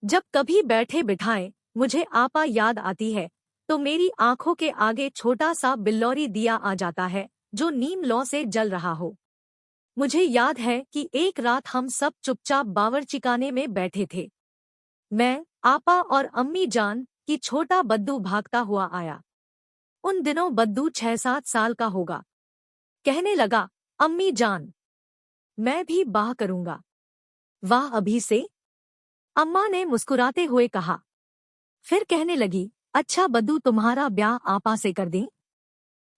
जब कभी बैठे बिठाए मुझे आपा याद आती है तो मेरी आंखों के आगे छोटा सा बिल्लौरी दिया आ जाता है जो नीम लौ से जल रहा हो। मुझे याद है कि एक रात हम सब चुपचाप बावर्चीखाने में बैठे थे। मैं, आपा और अम्मी जान कि छोटा बद्दू भागता हुआ आया। उन दिनों बद्दू 6-7 साल का होगा। कहने लगा, अम्मी जान, मैं भी बाह करूंगा। वाह, अभी से? अम्मा ने मुस्कुराते हुए कहा। फिर कहने लगी, अच्छा बद्दू, तुम्हारा ब्याह आपा से कर दें?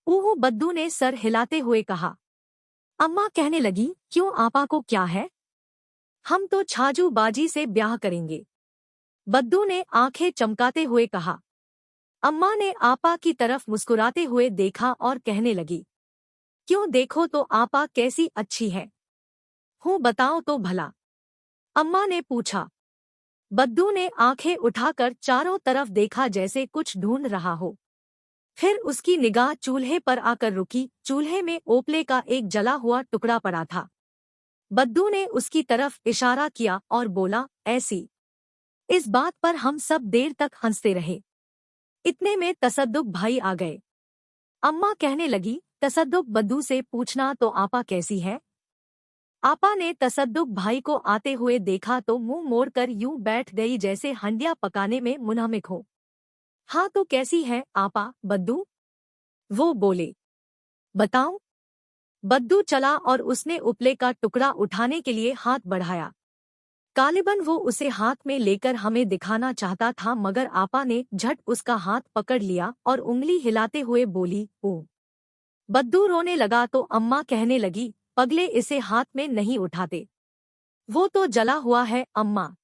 ऊहू, बद्दू ने सर हिलाते हुए कहा। अम्मा कहने लगी, क्यों, आपा को क्या है? हम तो छाजू बाजी से ब्याह करेंगे। बद्दू ने आंखें चमकाते हुए कहा। अम्मा ने आपा की तरफ मुस्कुराते हुए देखा और कहने लगी, क्यों, देखो तो आपा कैसी अच्छी है। हूँ, बताओ तो भला, अम्मा ने पूछा। बद्दू ने आंखें उठाकर चारों तरफ देखा जैसे कुछ ढूंढ रहा हो। फिर उसकी निगाह चूल्हे पर आकर रुकी। चूल्हे में ओपले का एक जला हुआ टुकड़ा पड़ा था। बद्दू ने उसकी तरफ इशारा किया और बोला, ऐसी। इस बात पर हम सब देर तक हंसते रहे। इतने में तसद्दुक भाई आ गए। अम्मा कहने लगी, तसद्दुक, बद्दू से पूछना तो आपा कैसी है। आपा ने तसद्दुक भाई को आते हुए देखा तो मुंह मोड़कर यूं बैठ गई जैसे हंडिया पकाने में मुनहमिक हो। हाँ तो कैसी है आपा, बद्दू? वो बोले। बताऊं? बद्दू चला और उसने उपले का टुकड़ा उठाने के लिए हाथ बढ़ाया। गालिबन वो उसे हाथ में लेकर हमें दिखाना चाहता था, मगर आपा ने झट उसका हाथ पकड़ लिया और उंगली हिलाते हुए बोली, ओ। बद्दू रोने लगा तो अम्मा कहने लगी, पगले, इसे हाथ में नहीं उठाते, वो तो जला हुआ है अम्मा।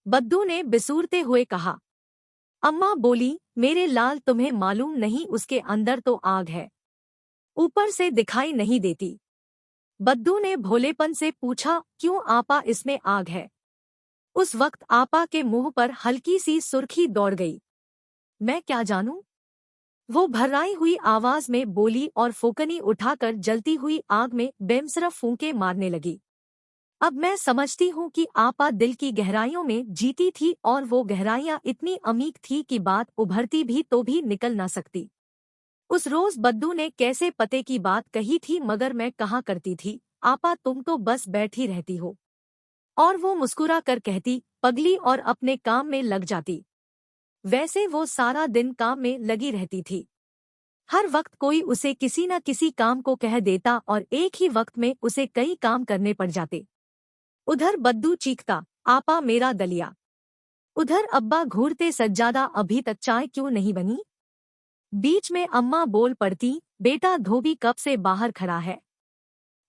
बद्दू ने बिसूरते हुए कहा। अम्मा बोली, मेरे लाल, तुम्हें मालूम नहीं उसके अंदर तो आग है, ऊपर से दिखाई नहीं देती। बद्दू ने भोलेपन से पूछा, क्यों आपा, इसमें आग है? उस वक्त आपा के मुंह पर हल्की सी सुर्खी दौड़ गई। मैं क्या जानूं? वो भर्राई हुई आवाज में बोली और फोकनी उठाकर जलती हुई आग में बेमसरफ फूंके मारने लगी। अब मैं समझती हूँ कि आपा दिल की गहराइयों में जीती थी और वो गहराइयां इतनी अमीक थी कि बात उभरती भी तो भी निकल ना सकती। उस रोज बद्दू ने कैसे पते की बात कही थी, मगर मैं कहा करती थी, आपा तुम तो बस बैठी रहती हो। और वो मुस्कुरा कर कहती, पगली, और अपने काम में लग जाती। वैसे वो सारा दिन काम में लगी रहती थी। हर वक्त कोई उसे किसी न किसी काम को कह देता और एक ही वक्त में उसे कई काम करने पड़ जाते। उधर बद्दू चीखता, आपा मेरा दलिया। उधर अब्बा घूरते, सज्जादा, अभी तक चाय क्यों नहीं बनी? बीच में अम्मा बोल पड़ती, बेटा धोबी कब से बाहर खड़ा है।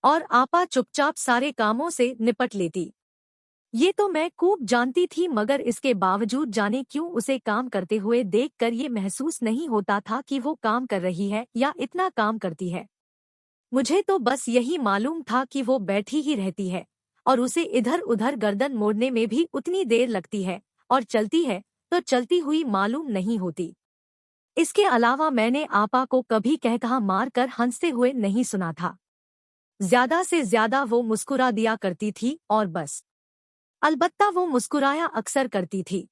और आपा चुपचाप सारे कामों से निपट लेती। ये तो मैं खूब जानती थी, मगर इसके बावजूद जाने क्यों उसे काम करते हुए देखकर ये महसूस नहीं होता था कि वो काम कर रही है या इतना काम करती है। मुझे तो बस यही मालूम था कि वो बैठी ही रहती है और उसे इधर उधर गर्दन मोड़ने में भी उतनी देर लगती है, और चलती है तो चलती हुई मालूम नहीं होती। इसके अलावा मैंने आपा को कभी कहकहा मार कर हंसते हुए नहीं सुना था। ज्यादा से ज्यादा वो मुस्कुरा दिया करती थी और बस। अलबत्ता वो मुस्कुराया अक्सर करती थी।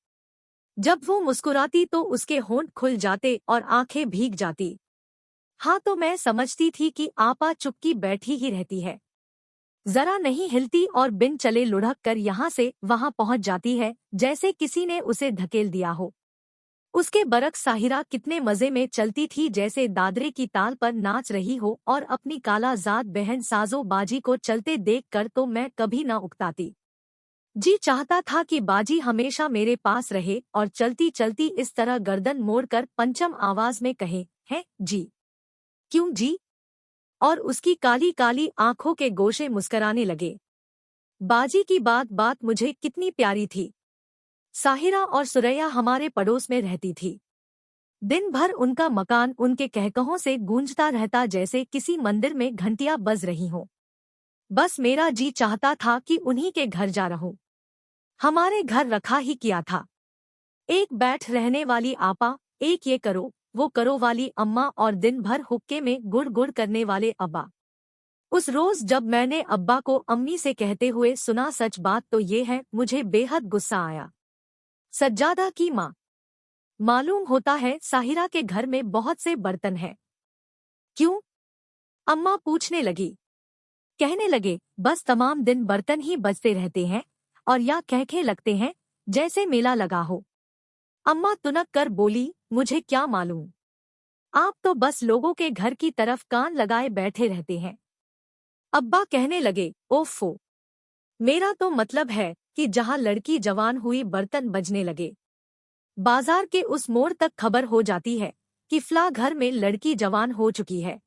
जब वो मुस्कुराती तो उसके होंठ खुल जाते और आंखें भीग जाती। हाँ तो मैं समझती थी कि आपा चुपकी बैठी ही रहती है, जरा नहीं हिलती और बिन चले लुढ़क कर यहाँ से वहाँ पहुँच जाती है जैसे किसी ने उसे धकेल दिया हो। उसके बरक्स साहिरा कितने मजे में चलती थी, जैसे दादरे की ताल पर नाच रही हो, और अपनी कालाजाद बहन साजो बाजी को चलते देखकर तो मैं कभी न उकताती। जी चाहता था कि बाजी हमेशा मेरे पास रहे और चलती चलती इस तरह गर्दन मोड़कर पंचम आवाज में कहे, है जी। क्यों जी? और उसकी काली काली आंखों के गोशे मुस्कराने लगे। बाजी की बात बात मुझे कितनी प्यारी थी। साहिरा और सुरैया हमारे पड़ोस में रहती थी। दिन भर उनका मकान उनके कहकहों से गूंजता रहता जैसे किसी मंदिर में घंटियां बज रही हों। बस मेरा जी चाहता था कि उन्हीं के घर जा रहूं। हमारे घर रखा ही किया था। एक बैठ रहने वाली आपा, एक ये करो वो करो वाली अम्मा, और दिन भर हुक्के में गुड़ गुड़ करने वाले अब्बा। उस रोज जब मैंने अब्बा को अम्मी से कहते हुए सुना, सच बात तो ये है, मुझे बेहद गुस्सा आया। सज्जादा की माँ। मालूम होता है साहिरा के घर में बहुत से बर्तन हैं। क्यों? अम्मा पूछने लगी। कहने लगे, बस तमाम दिन बर्तन ही बजते रहते हैं और या कहके लगते हैं जैसे मेला लगा हो। अम्मा तुनक कर बोली, मुझे क्या मालूम, आप तो बस लोगों के घर की तरफ कान लगाए बैठे रहते हैं। अब्बा कहने लगे, ओफो, मेरा तो मतलब है कि जहाँ लड़की जवान हुई बर्तन बजने लगे, बाजार के उस मोड़ तक खबर हो जाती है कि फला घर में लड़की जवान हो चुकी है।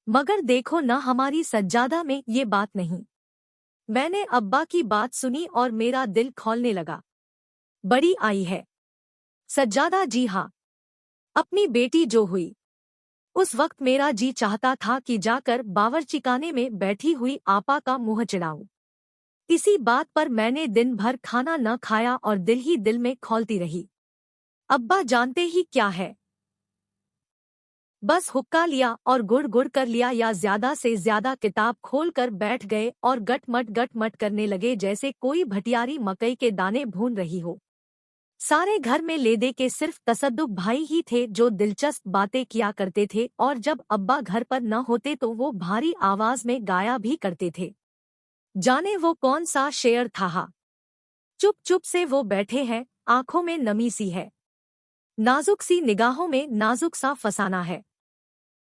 मगर देखो न, हमारी सज्जादा में ये बात नहीं। मैंने अब्बा की बात सुनी और मेरा दिल खौलने लगा। बड़ी आई है सज्जादा, जी हाँ, अपनी बेटी जो हुई। उस वक्त मेरा जी चाहता था कि जाकर बावर्चीखाने में बैठी हुई आपा का मुंह चिढ़ाऊं। इसी बात पर मैंने दिन भर खाना न खाया और दिल ही दिल में खौलती रही। अब्बा जानते ही क्या है, बस हुक्का लिया और गुड़ गुड़ कर लिया या ज्यादा से ज्यादा किताब खोलकर बैठ गए और गट मट करने लगे जैसे कोई भटियारी मकई के दाने भून रही हो। सारे घर में लेदे के सिर्फ तसद्दुक भाई ही थे जो दिलचस्प बातें किया करते थे और जब अब्बा घर पर न होते तो वो भारी आवाज में गाया भी करते थे। जाने वो कौन सा शेर था। चुप चुप से वो बैठे हैं, आंखों में नमी सी है, नाजुक सी निगाहों में नाजुक सा फसाना है।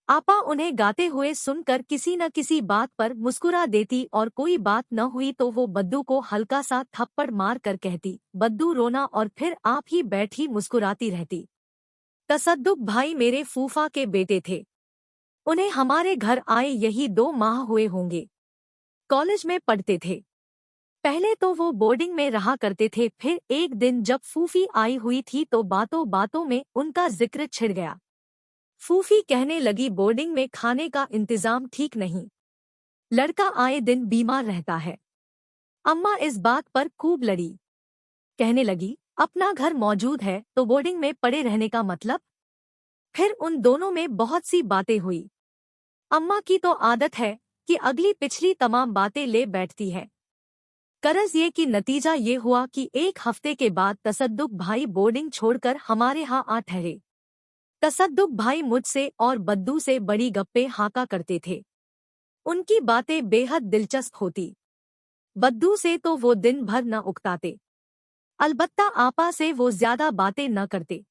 आपा उन्हें गाते हुए सुनकर किसी न किसी बात पर मुस्कुरा देती और कोई बात न हुई तो वो बद्दू को हल्का सा थप्पड़ मार कर कहती, बद्दू रोना, और फिर आप ही बैठी मुस्कुराती रहती। तसद्दुक भाई मेरे फूफा के बेटे थे। उन्हें हमारे घर आए यही 2 माह हुए होंगे। कॉलेज में पढ़ते थे। पहले तो वो बोर्डिंग में रहा करते थे, फिर एक दिन जब फूफी आई हुई थी तो बातों बातों में उनका जिक्र छिड़ गया। फूफी कहने लगी, बोर्डिंग में खाने का इंतजाम ठीक नहीं, लड़का आए दिन बीमार रहता है। अम्मा इस बात पर खूब लड़ी। कहने लगी, अपना घर मौजूद है तो बोर्डिंग में पड़े रहने का मतलब। फिर उन दोनों में बहुत सी बातें हुई। अम्मा की तो आदत है कि अगली पिछली तमाम बातें ले बैठती है। करज ये कि नतीजा ये हुआ कि 1 हफ्ते के बाद तसद्दुक भाई बोर्डिंग छोड़कर हमारे यहाँ आ ठहरे। तसद्दुक भाई मुझसे और बद्दू से बड़ी गप्पे हाका करते थे। उनकी बातें बेहद दिलचस्प होती। बद्दू से तो वो दिन भर न उकताते, अलबत्ता आपा से वो ज्यादा बातें न करते।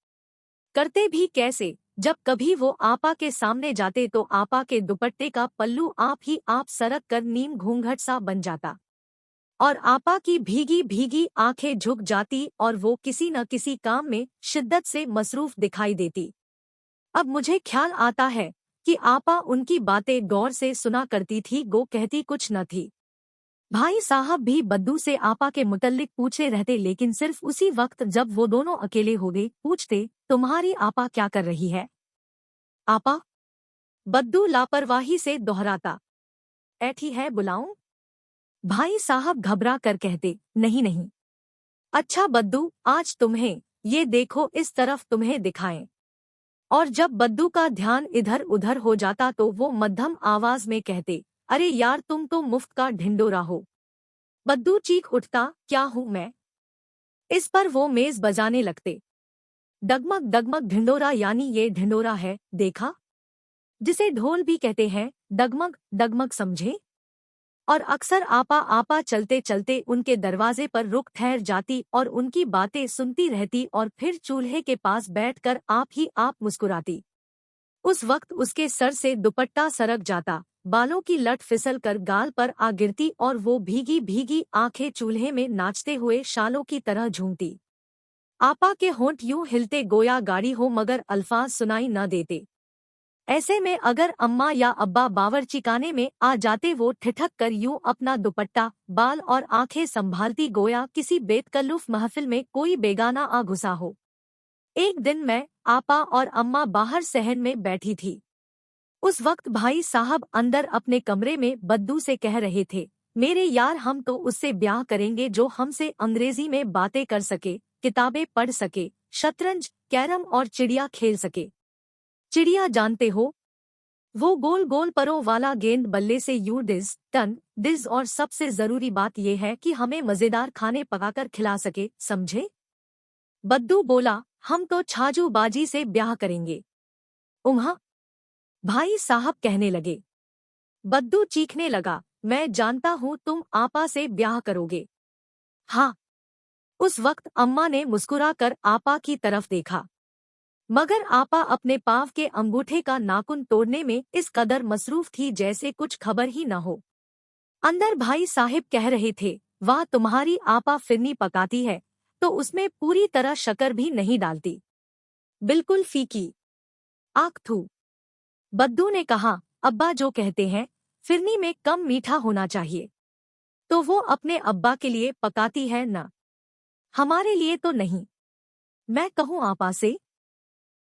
करते भी कैसे, जब कभी वो आपा के सामने जाते तो आपा के दुपट्टे का पल्लू आप ही आप सरक कर नीम घूंघट सा बन जाता और आपा की भीगी भीगी आंखें झुक जाती और वो किसी न किसी काम में शिद्दत से मसरूफ दिखाई देती। अब मुझे ख्याल आता है कि आपा उनकी बातें गौर से सुना करती थी, गो कहती कुछ न थी। भाई साहब भी बद्दू से आपा के मुतल्लिक पूछे रहते, लेकिन सिर्फ उसी वक्त जब वो दोनों अकेले हो गए पूछते, तुम्हारी आपा क्या कर रही है? आपा? बद्दू लापरवाही से दोहराता। ऐठी है, बुलाऊं? भाई साहब घबरा कर कहते, नहीं नहीं। अच्छा बद्दू, आज तुम्हें, ये देखो इस तरफ तुम्हें दिखाएं। और जब बद्दू का ध्यान इधर उधर हो जाता तो वो मध्यम आवाज में कहते, अरे यार तुम तो मुफ्त का ढिंडोरा हो। बद्दू चीख उठता, क्या हूँ मैं? इस पर वो मेज बजाने लगते। डगमग डगमग ढिंडोरा, यानी ये ढिंडोरा है, देखा, जिसे ढोल भी कहते हैं, डगमग डगमग, समझे? और अक्सर आपा आपा चलते चलते उनके दरवाजे पर रुक ठहर जाती और उनकी बातें सुनती रहती और फिर चूल्हे के पास बैठकर आप ही आप मुस्कुराती। उस वक्त उसके सर से दुपट्टा सरक जाता, बालों की लट फिसल कर गाल पर आ गिरती और वो भीगी भीगी आंखें चूल्हे में नाचते हुए शालों की तरह झूमती। आपा के होंठ यूं हिलते गोया गाड़ी हो, मगर अल्फाज सुनाई न देते। ऐसे में अगर अम्मा या अब्बा बावर्चीखाने में आ जाते वो ठिठक कर यूं अपना दुपट्टा, बाल और आंखें संभालती गोया किसी बेतकल्लुफ महफिल में कोई बेगाना आ घुसा हो। एक दिन मैं, आपा और अम्मा बाहर सहन में बैठी थी। उस वक्त भाई साहब अंदर अपने कमरे में बद्दू से कह रहे थे, मेरे यार हम तो उससे ब्याह करेंगे जो हमसे अंग्रेजी में बातें कर सके, किताबें पढ़ सके, शतरंज, कैरम और चिड़िया खेल सके। चिड़िया जानते हो, वो गोल गोल परों वाला गेंद बल्ले से यूं डिज टन डिज, और सबसे जरूरी बात यह है कि हमें मजेदार खाने पकाकर खिला सके, समझे? बद्दू बोला, हम तो छाजू बाजी से ब्याह करेंगे। उम्हा, भाई साहब कहने लगे। बद्दू चीखने लगा, मैं जानता हूँ तुम आपा से ब्याह करोगे। हाँ। उस वक्त अम्मा ने मुस्कुराकर आपा की तरफ देखा, मगर आपा अपने पाँव के अंगूठे का नाखून तोड़ने में इस कदर मसरूफ थी जैसे कुछ खबर ही न हो। अंदर भाई साहिब कह रहे थे, वाह तुम्हारी आपा फिरनी पकाती है तो उसमें पूरी तरह शक्कर भी नहीं डालती, बिल्कुल फीकी। आख थू। बद्दू ने कहा, अब्बा जो कहते हैं फिरनी में कम मीठा होना चाहिए, तो वो अपने अब्बा के लिए पकाती है न, हमारे लिए तो नहीं। मैं कहूँ आपा से?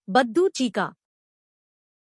बद्दू चीका।